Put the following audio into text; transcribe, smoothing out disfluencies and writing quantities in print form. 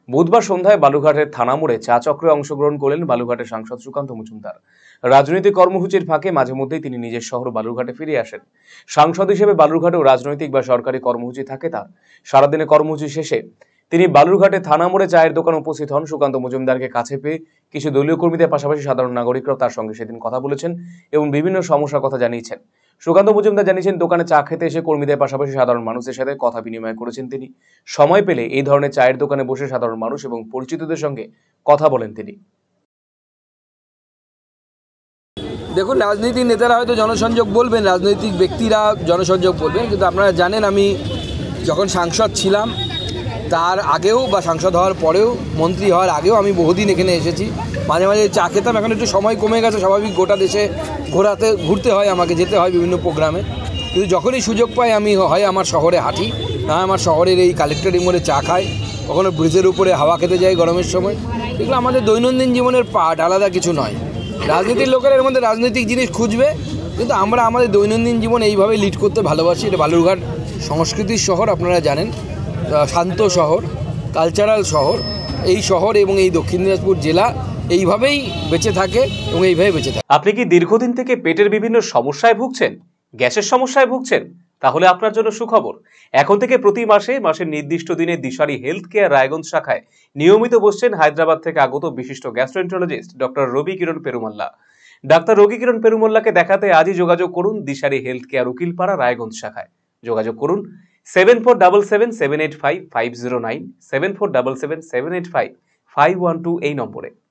বুধবার সন্ধ্যায় বালুরঘাটের থানা মোড়ে চা চক্রে অংশগ্রহণ করলেন বালুরঘাটের সাংসদ সুকান্ত মজুমদার। রাজনৈতিক কর্মসূচির ফাঁকে মাঝে মধ্যেই তিনি নিজের শহর বালুরঘাটে ফিরে আসেন। সাংসদ হিসেবে বালুরঘাটেও রাজনৈতিক বা সরকারি কর্মসূচি থাকে তার। সারাদিনে কর্মসূচি শেষে তিনি বালুরঘাটে থানা মোড়ে চায়ের দোকানে উপস্থিত হন। সুকান্ত মজুমদারকে কাছে পেয়ে কিছু দলীয় কর্মীদের পাশাপাশি সাধারণ নাগরিকরাও তার সঙ্গে সেদিন কথা বলেছেন এবং বিভিন্ন সমস্যার কথা জানিয়েছেন। সুকান্ত মজুমদার জানিয়েছেন, দোকানে চা খেতে এসে কর্মীদের পাশাপাশি সাধারণ মানুষের সাথে কথা বিনিময় করেছেন তিনি। সময় পেলে এই ধরনের চায়ের দোকানে বসে সাধারণ মানুষ এবং পরিচিতদের সঙ্গে কথা বলেন তিনি। দেখুন, রাজনীতিক নেতারা হয়তো জনসংযোগ বলবেন, রাজনৈতিক ব্যক্তিরা জনসংযোগ বলবেন, কিন্তু আপনারা জানেন আমি যখন সাংসদ ছিলাম তার আগেও বা সাংসদ হওয়ার পরেও, মন্ত্রী হওয়ার আগেও আমি বহুদিন এখানে এসেছি। মাঝে মাঝে চা খেতাম। এখন একটু সময় কমে গেছে, স্বাভাবিক, গোটা দেশে ঘুরতে হয়, আমাকে যেতে হয় বিভিন্ন প্রোগ্রামে। কিন্তু যখনই সুযোগ পাই আমি হয় আমার শহরে হাঁটি, না আমার শহরের এই কালেক্টরেট মোড়ে চা খাই, কখনো ব্রিজের উপরে হাওয়া খেতে যাই গরমের সময়। এগুলো আমাদের দৈনন্দিন জীবনের পার্ট, আলাদা কিছু নয়। রাজনীতির লোকেরা এর মধ্যে রাজনৈতিক জিনিস খুঁজবে, কিন্তু আমরা আমাদের দৈনন্দিন জীবন এইভাবে লিড করতে ভালোবাসি। এটা বালুরঘাট সংস্কৃতির শহর, আপনারা জানেন, শান্ত শহর, কালচারাল শহর। এই শহর এবং এই দক্ষিণ দিনাজপুর জেলা এইভাবেই বেঁচে থাকে এবং এইভাবে বেঁচে থাকে। আপনি কি দীর্ঘদিন থেকে পেটের বিভিন্ন সমস্যায় ভুগছেন, গ্যাসের সমস্যায় ভুগছেন? তাহলে আপনার জন্য সুখবর। এখন থেকে প্রতি মাসের নির্দিষ্ট দিনে দিশারি হেলথ কেয়ার রায়গঞ্জ শাখায় নিয়মিত বসছেন হায়দ্রাবাদ থেকে আগত বিশিষ্ট গ্যাস্ট্রোএন্টারোলজিস্ট ডক্টর রবি কিরণ পেরুমাল্লা। ডাক্তার রবি কিরণ পেরুমাল্লাকে দেখাতে আজই যোগাযোগ করুন দিশারি হেলথ কেয়ার উকিলপাড়া রায়গঞ্জ শাখায়। যোগাযোগ করুন 7477785509, 7477785512 এই নম্বরে।